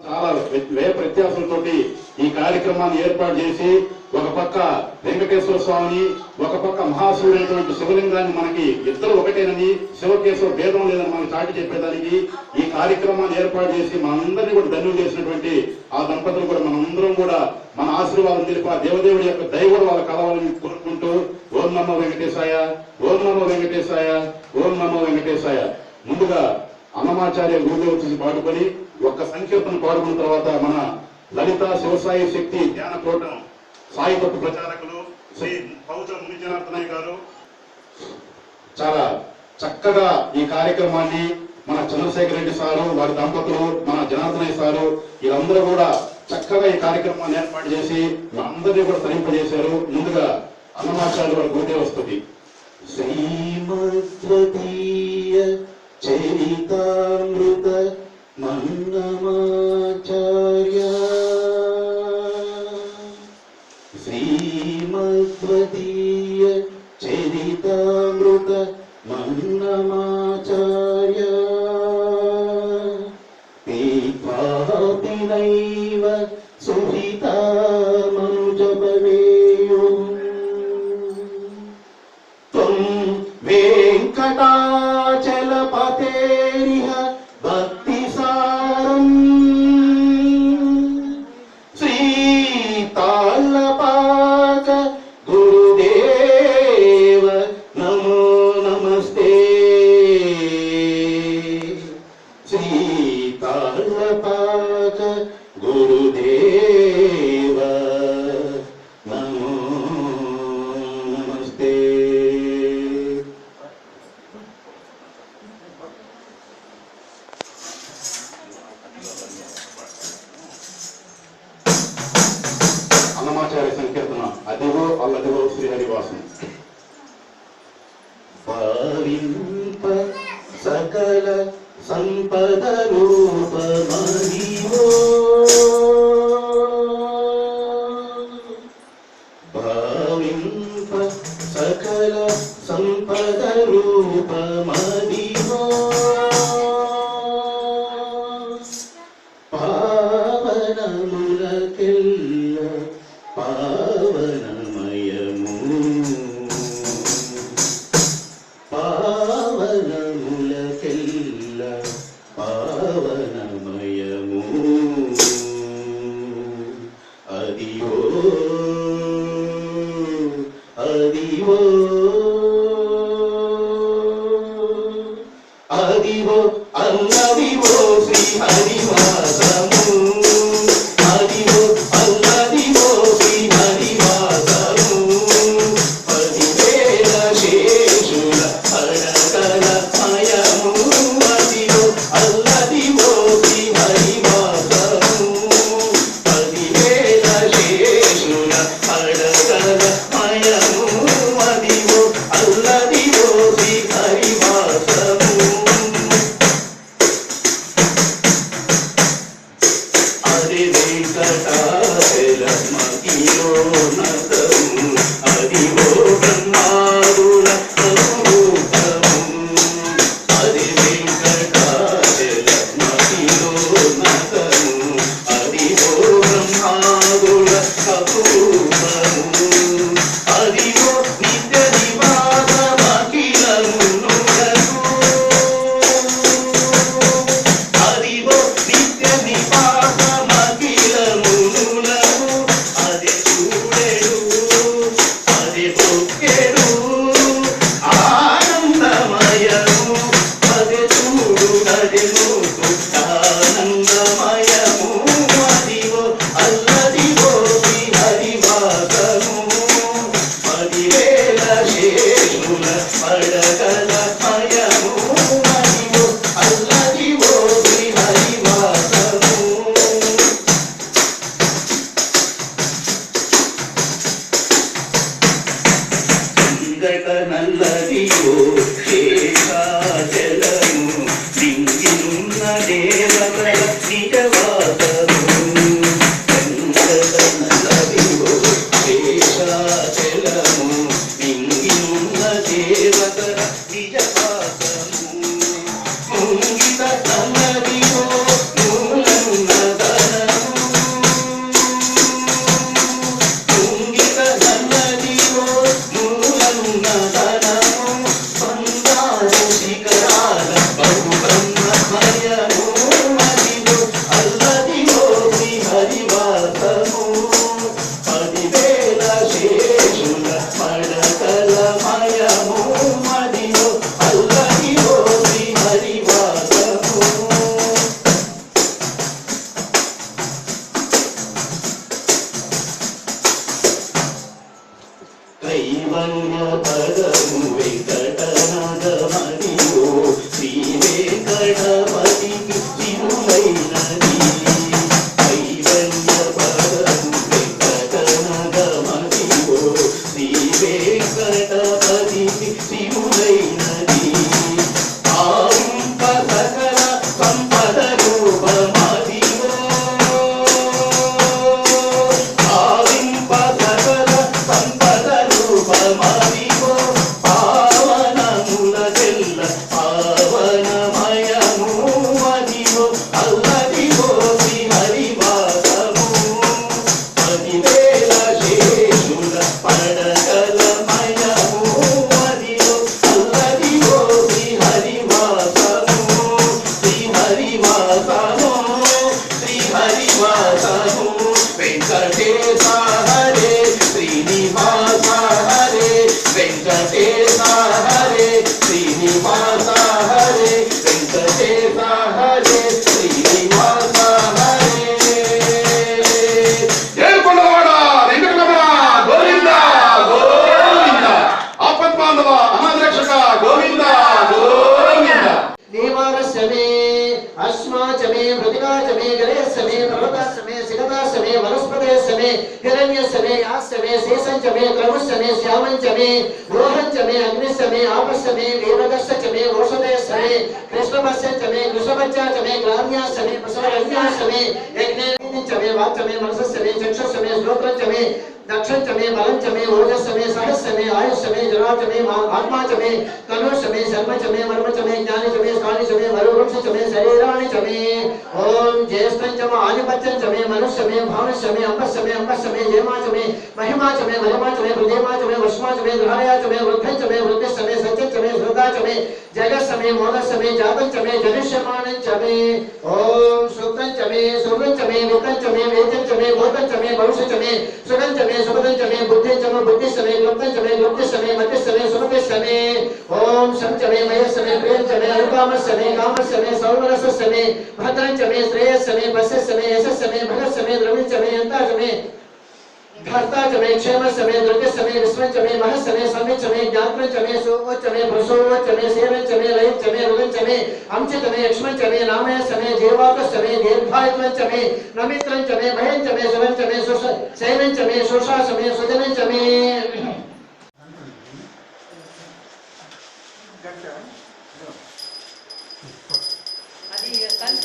చాలా వ్యయ ప్రత్యాసంతో ఈ కార్యక్రమాన్ని ఏర్పాటు చేసి ఒక పక్క వెంకటేశ్వర స్వామిని, ఒక పక్క మహాశివుడైనటువంటి శివలింగాన్ని మనకి ఇద్దరు ఒకటేనని, శివకేశ్వర భేదం లేదని మనకి చాటి చెప్పేదానికి ఈ కార్యక్రమాన్ని ఏర్పాటు చేసి మనందరినీ కూడా ధన్యం చేసినటువంటి ఆ దంపతులు కూడా మనందరం కూడా మన ఆశీర్వాదం తెలిపి ఆ దేవదేవుడి యొక్క దయ కూడా వాళ్ళ కలవాలని కోరుకుంటూ ఓం నమో వెంకటేశాయ, ఓం నమో వెంకటేశాయ, ఓం నమో వెంకటేశాయ. ముందుగా అన్నమాచార్య గురుదేవుడు చూసి పాడుకొని ఒక్క సంకీర్తన పాడుకున్న తర్వాత మన లలిత శివసాయి శక్తి ధ్యాన కోటం సాయి తత్వ ప్రచారకులు శ్రీ పౌచ ముని జనార్దనయ్య గారు చాలా చక్కగా ఈ కార్యక్రమాన్ని మన చంద్రశేఖర్ రెడ్డి సారు, వారి దంపతులు, మన జనార్దనయ్య సారు వీళ్ళందరూ కూడా చక్కగా ఈ కార్యక్రమాన్ని ఏర్పాటు చేసి అందరినీ కూడా తరింపజేశారు. ముందుగా అన్నమాచార్యులు వారి గురుదేవస్తుతి. శ్రీమద్వదీయ చరితామృత మన్నమాచార్య, శ్రీమద్వదీయ చరితామృత మన్నమాచార్య, పీత్వాపి నైవ సుహితా మనుజబలేయుః త్వం వెంకటాచలపతేరిహ భక్తిసారం శ్రీతాళ్ళపాక గురుదేవ నమో నమస్తే, శ్రీతాళ్ళపాక గురుదేవ నమో నమస్తే. అన్నమాచార్య సంకీర్తన అదివో అల్లదివో శ్రీహరివాసం. పారింప సకల సంపద రూపమదివో, భావింప సకల సంపద రూపమదివో, పావనములకెల్ల పావనమయము, పావనములకెల్ల పావనమయము, అదివో అదివో అదివో అల్లదివో శ్రీహరివాసము, అదివో అల్లదివో శ్రీహరివాసము, పదివేల శేషుల అడకల మయము, అదివో అల్లదివో శ్రీహరివాసము, పదివేల శేషుల అడకల మయము, అదివో అల్లదివో శ్రీహరివాసము. అది వెంకటాచలమకిలో నతము, అదివో బ్రహ్మాదుల రూపము, అది వెంకటాచలమకిలో నతము, అదివో బ్రహ్మాదుల రూపము, అదివో నిత్య నివాసమఖిలమునులకు, అదివో నిత్య నివాసమఖిలమునులకు, అది చూడెడు కైవల్య పదము వెంకటనాథమదివో శ్రీ వెంకటపతికి తిరులైనది కైవల్య పదము వెంకటనాథమదివో శ్రీ వెంకటపతికి తిరులైనది సకల సంపద రూపమదివో ఆవింప సకల సంపద రూపమదివో పావనముల చెల్ల పావనమయము మదివో అల్లదివో శ్రీ హరివాసము 10,000 శేషుల పడగల మయము మదివో అల్లదివో శ్రీ హరివాసము శ్రీ హరివాసము శ్రీ హరివాసము వెంకటేశ హరే శ్రీనివాస హరే వెంకటేశ హరే శ్రీనివాస హరే వెంకటేశ హరే శ్రీనివాస హరే ఏడుకొండలవాడ వెంకటరమణ గోవింద గోవింద ఆపద్బాంధవ అనాథరక్షక గోవింద గోవింద देवारस्यमे अस्माचमे प्रतिकाचमे गणेशमे पर्वतासमे सिगतासमे वनस्पतेसमे हिरण्यसमे यासमे शेषंचमे क्रमुसमे श्यामंचमे रोहंचमे अग्निसमे आपसमे वीरदर्शचमे रोषदेसमे कृष्णपश्यचमे कृष्णपच्चाचमे ग्राम्यासमे प्रसवरण्यासमे यज्ञेचमे वाचमे मनसस्यमे चक्षुसमे श्रोत्रचमे दक्षंचमे बलंचमे ओजस्समे सहस्समे आयुष्समे जराचमे आत्माचमे तनुषमे शर्मचमे वर्मचमे ज्ञानिचमे स्थानिचमे वरुवृक्षचमे शरीराणिचमे ओम ज्येष्ठंचमे आदिपत्यंचमे मनुष्यमे भावनश्यमे अंबस्समे जयमाचमे महिमाचमे महिमाचमे प्रदेमाचमे वश्माचमे ग्रहायाचमे वृद्धंचमे वृद्धिश्चमे सत्यंचमे श्रद्धाचमे जगस्समे मोदस्समे जातंचमे जनिष्यमानंचमे ओम सुक्तंचमे सुवृंचमे वित्तंचमे वेदंचमे गोतंचमे भविष्यचमे सुगंचमे सुपदंचमे बुद्धिंचमे बुद्धिश्चमे ग्लुप्तंचमे मतिश्चमे सुमतिश्चमे ओम शंचमे मयश्चमे प्रियंचमे अनुकामश्चमे कामश्चमे सौमरसश्चमे भद्रंचमे श्रेयश्चमे पश्यश्चमे यशश्चमे भगश्चमे द्रविंचमे यन्ताचमे भर्ताचमे क्षेमश्चमे द्रव्यश्चमे विश्वंचमे महश्चमे समिच्चमे ज्ञात्रंचमे सुवच्चमे प्रसोवच्चमे सेवंचमे लयंचमे रुगंचमे अंचितमे यक्ष्मंचमे नामयश्चमे जीवाकश्चमे दीर्घायुत्वंचमे नमित्रंचमे भयंचमे सुवंचमे शैवंचमे शोषाचमे सुजनंचमे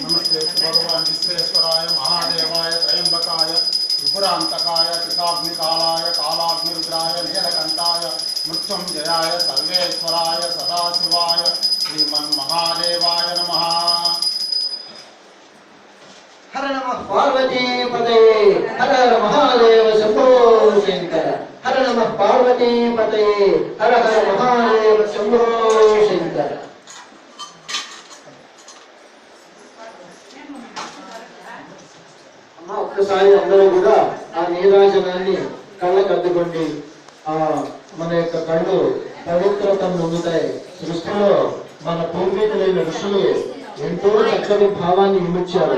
नमस्ते भगवान विश्वेश्वराय महादेवाय त्रयंबकाय त्रिपुरांतकाय त्रिकाग्निकालाय कालाग्निरुद्राय नीलकंठाय मृत्युंजयाय सर्वेश्वराय सदाशिवाय श्रीमन्महादेवाय नमः। हर नमः पार्वती पते हर हर महादेव शंभो शंकर हर नमः पार्वती पते हर हर महादेव शंभो शंकर ఒక్కసారి అందరూ కూడా ఆ నీరాజనాన్ని కళ్ళకద్దుకోండి. ఆ మన యొక్క కళ్ళు పవిత్రతను పొందుతాయి. సృష్టిలో మన పూర్వీకులైన ఋషులు ఎంతో చక్కటి భావాన్ని ఇమిడ్చారు.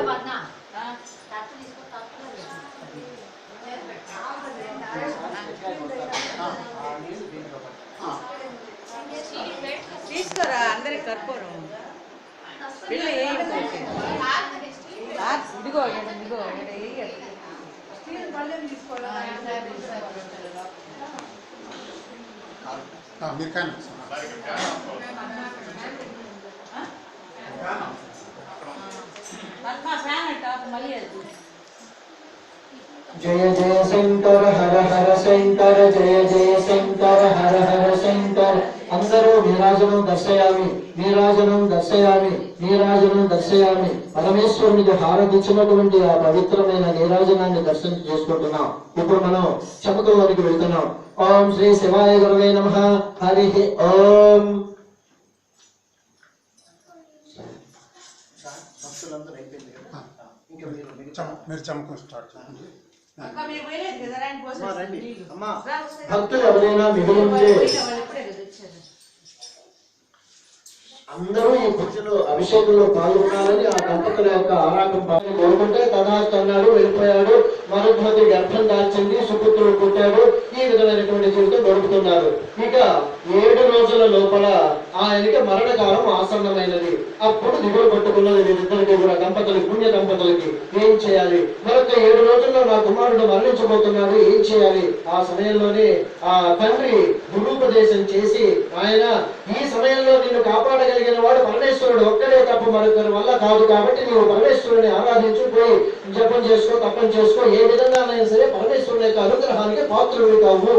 తీసుకురా అందరికి కర్పూరం ఇదిగో ఇదిగో మీరు కానీ जय जय शंकर हर हर शंकर जय जय शंकर हर हर शंकर अंदरो नीराजनं दर्शयामि नीराजनं दर्शयामि नीराजनं दर्शयामि పరమేశ్వరునికి హారతిచ్చినటువంటి ఆ పవిత్రమైన నీరాజనాన్ని దర్శనం చేసుకుంటున్నాం. ఇప్పుడు మనం చమకంలోనికి వెళ్తున్నాం. ఓం శ్రీ శివాయ గురవే నమః. హరి ఓం. మీరు చమకం స్టార్ట్ చేయండి. భక్తులు ఎవరైనా మిగిలింటే అందరూ ఈ పూజలో అభిషేకంలో పాల్గొనాలని ఆ దంపతుల యొక్క ఆరాటం కోరుకుంటే తదాస్తు అన్నాడు, వెళ్ళిపోయాడు. మరుద్భూతి గర్భం దాల్చింది, సుపుత్రుడు పుట్టాడు. ఈ విధమైనటువంటి జీవితం గడుపుతున్నారు. ఇక 7 రోజుల లోపల ఆయనకి మరణకాలం ఆసన్నమైనది. అప్పుడు దిగులు పట్టుకున్నది వీరిద్దరికి కూడా, దంపతులకి, పుణ్య దంపతులకి. ఏం చేయాలి? మరొక 7 రోజుల్లో నా కుమారుడు మరణించబోతున్నాడు, ఏం చేయాలి? ఆ సమయంలోనే ఆ తండ్రి గురూపదేశం చేసి, ఆయన ఈ సమయంలో నిన్ను కాపాడగలిగిన వాడు పరమేశ్వరుడు ఒక్కడే తప్ప మరొకరి వల్ల కాదు, కాబట్టి నీవు పరమేశ్వరుని ఆరాధించు, పోయి జపం చేసుకో, తపం చేసుకో, ఏ విధంగానైనా సరే పరమేశ్వరుని యొక్క అనుగ్రహానికి పాత్రుడు కావు.